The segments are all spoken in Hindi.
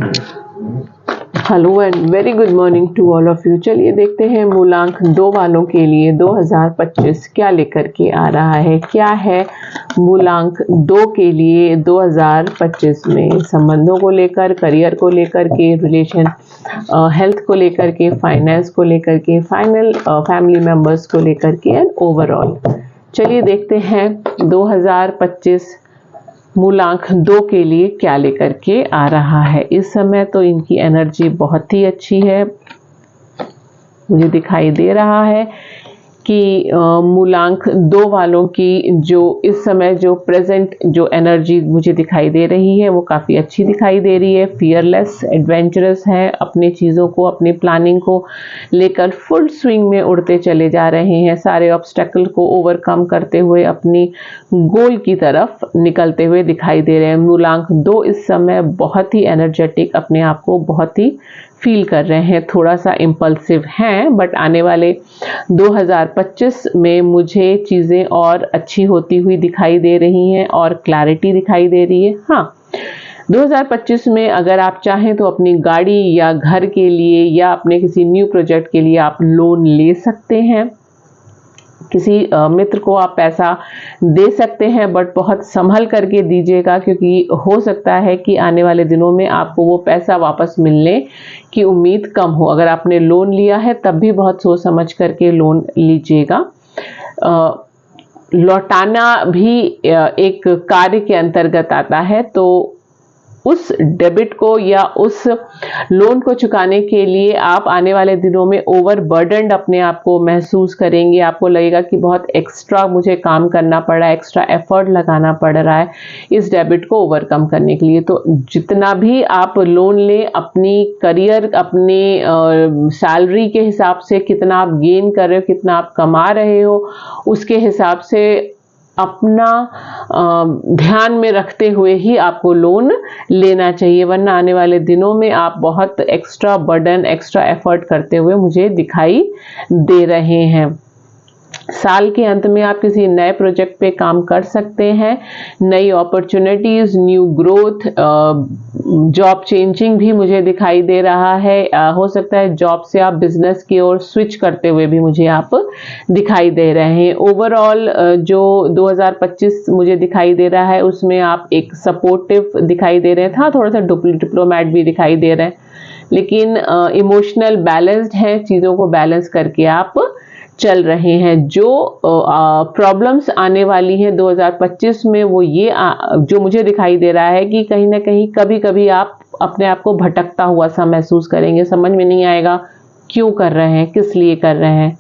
Hello and very good morning to all of you. चलिए देखते हैं मूलांक 2 वालों के लिए 2025 क्या लेकर के आ रहा है। क्या है मूलांक 2 के लिए 2025 में, संबंधों को लेकर, करियर को लेकर के, रिलेशन, हेल्थ को लेकर के, फाइनेंस को लेकर के, फैमिली मेंबर्स को लेकर के एंड ओवरऑल। चलिए देखते हैं 2025 मूलांक 2 के लिए क्या लेकर के आ रहा है। इस समय तो इनकी एनर्जी बहुत ही अच्छी है। मुझे दिखाई दे रहा है कि मूलांक 2 वालों की जो इस समय जो प्रेजेंट जो एनर्जी मुझे दिखाई दे रही है वो काफ़ी अच्छी दिखाई दे रही है। फियरलेस, एडवेंचरस है, अपनी चीज़ों को, अपनी प्लानिंग को लेकर फुल स्विंग में उड़ते चले जा रहे हैं। सारे ऑब्स्टेकल को ओवरकम करते हुए अपनी गोल की तरफ निकलते हुए दिखाई दे रहे हैं। मूलांक 2 इस समय बहुत ही एनर्जेटिक, अपने आप को बहुत ही फील कर रहे हैं। थोड़ा सा इम्पल्सिव हैं, बट आने वाले 2025 में मुझे चीज़ें और अच्छी होती हुई दिखाई दे रही हैं और क्लैरिटी दिखाई दे रही है। हाँ, 2025 में अगर आप चाहें तो अपनी गाड़ी या घर के लिए या अपने किसी न्यू प्रोजेक्ट के लिए आप लोन ले सकते हैं। किसी मित्र को आप पैसा दे सकते हैं, बट बहुत संभल करके दीजिएगा, क्योंकि हो सकता है कि आने वाले दिनों में आपको वो पैसा वापस मिलने की उम्मीद कम हो। अगर आपने लोन लिया है तब भी बहुत सोच समझ करके लोन लीजिएगा। लौटाना भी एक कार्य के अंतर्गत आता है, तो उस डेबिट को या उस लोन को चुकाने के लिए आप आने वाले दिनों में ओवरबर्डन्ड अपने आप को महसूस करेंगे। आपको लगेगा कि बहुत एक्स्ट्रा मुझे काम करना पड़ रहा है, एक्स्ट्रा एफर्ट लगाना पड़ रहा है इस डेबिट को ओवरकम करने के लिए। तो जितना भी आप लोन लें, अपनी करियर, अपनी सैलरी के हिसाब से कितना आप गेन कर रहे हो, कितना आप कमा रहे हो, उसके हिसाब से अपना ध्यान में रखते हुए ही आपको लोन लेना चाहिए, वरना आने वाले दिनों में आप बहुत एक्स्ट्रा बर्डन, एक्स्ट्रा एफर्ट करते हुए मुझे दिखाई दे रहे हैं। साल के अंत में आप किसी नए प्रोजेक्ट पे काम कर सकते हैं। नई opportunities, new growth, job changing भी मुझे दिखाई दे रहा है। हो सकता है जॉब से आप बिजनेस की ओर स्विच करते हुए भी मुझे आप दिखाई दे रहे हैं। ओवरऑल जो 2025 मुझे दिखाई दे रहा है उसमें आप एक सपोर्टिव दिखाई दे रहे हैं। हाँ, थोड़ा सा डिप्लोमैट भी दिखाई दे रहे हैं, लेकिन इमोशनल बैलेंस्ड है। चीज़ों को बैलेंस करके आप चल रहे हैं। जो प्रॉब्लम्स आने वाली हैं 2025 में वो ये जो मुझे दिखाई दे रहा है कि कहीं ना कहीं कभी कभी आप अपने आप को भटकता हुआ सा महसूस करेंगे। समझ में नहीं आएगा क्यों कर रहे हैं, किस लिए कर रहे हैं,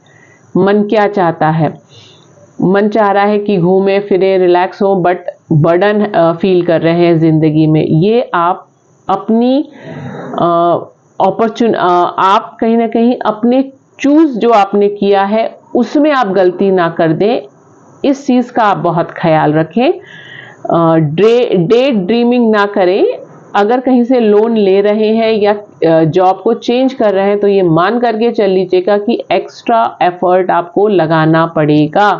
मन क्या चाहता है। मन चाह रहा है कि घूमे फिरे, रिलैक्स हो, बट बर्डन फील कर रहे हैं ज़िंदगी में। ये आप अपनी आप कहीं ना कहीं अपने चूज जो आपने किया है उसमें आप गलती ना कर दें, इस चीज़ का आप बहुत ख्याल रखें। डे ड्रीमिंग ना करें। अगर कहीं से लोन ले रहे हैं या जॉब को चेंज कर रहे हैं तो ये मान करके चल लीजिएगा कि एक्स्ट्रा एफर्ट आपको लगाना पड़ेगा,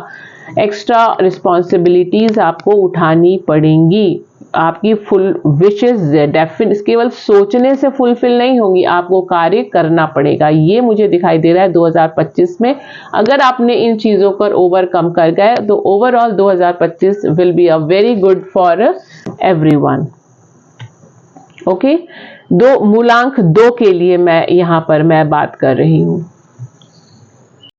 एक्स्ट्रा रिस्पॉन्सिबिलिटीज़ आपको उठानी पड़ेंगी। आपकी फुल विशेस डेफिनेट केवल सोचने से फुलफिल नहीं होंगी, आपको कार्य करना पड़ेगा। ये मुझे दिखाई दे रहा है 2025 में। अगर आपने इन चीज़ों पर ओवरकम कर गए तो overall 2025 will be a very good for everyone. Okay, मूलांक 2 के लिए मैं यहाँ पर बात कर रही हूँ।